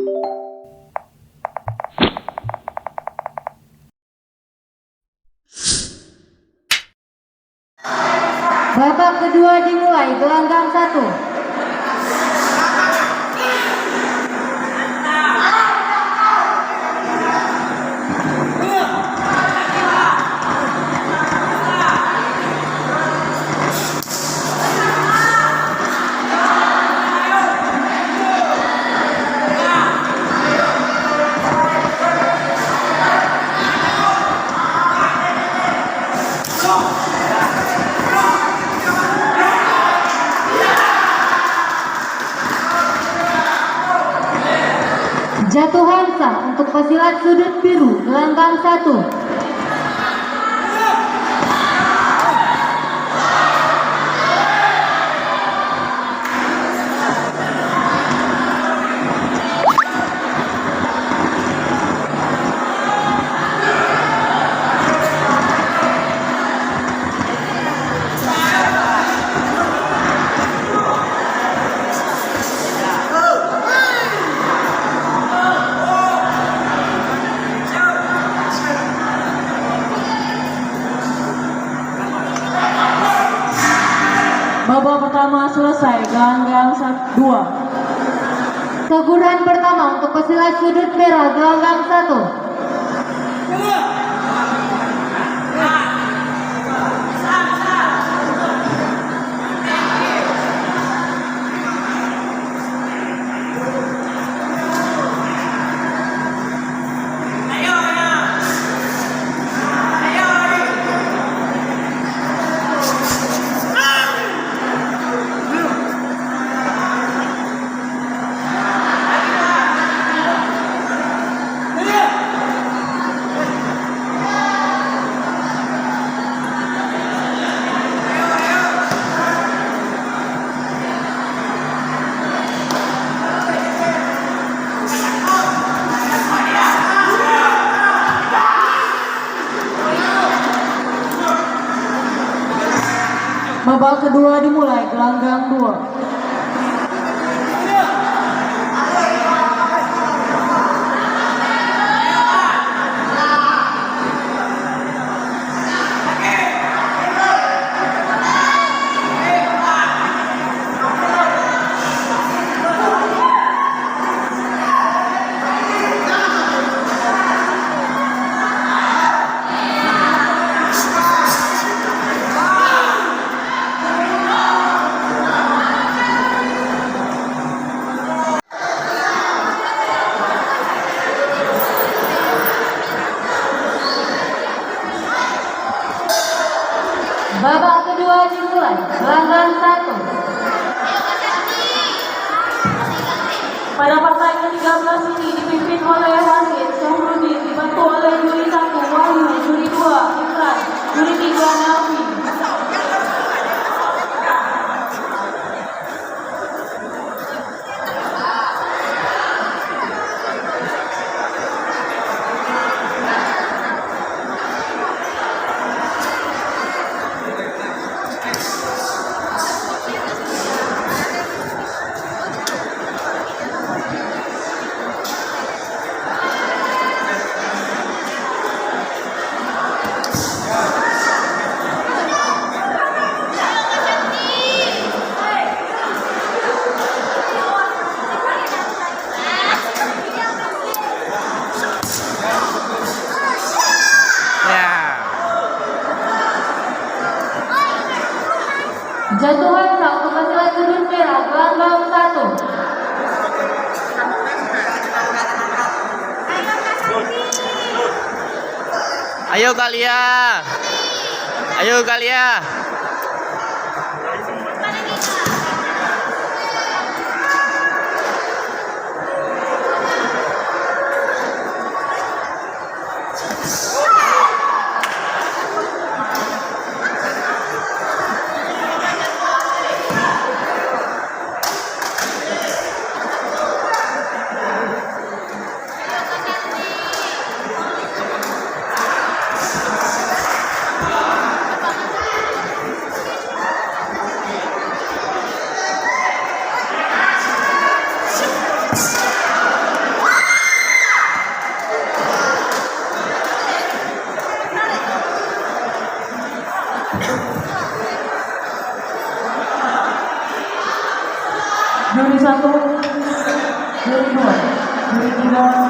Babak kedua dimulai, gelanggang 1. Jatuhan sah untuk pesilat sudut biru, gelanggang 1. Babak pertama selesai, gelanggang 2. Teguran pertama untuk pesilat sudut merah, gelanggang 1. Babak kedua dimulai, gelanggang 2. Babak kedua dimulai, gelanggang 1. Pada partai ke-13 ini dipimpin oleh wasit Syamruddin, dibantu oleh juri 1 Wahyu, juri 2 Imran, juri 3 Nafi. Jatuhan sah untuk pesilat sudut merah, gelanggang 1. Ayo Kalia. Ayo Kalia. Sudah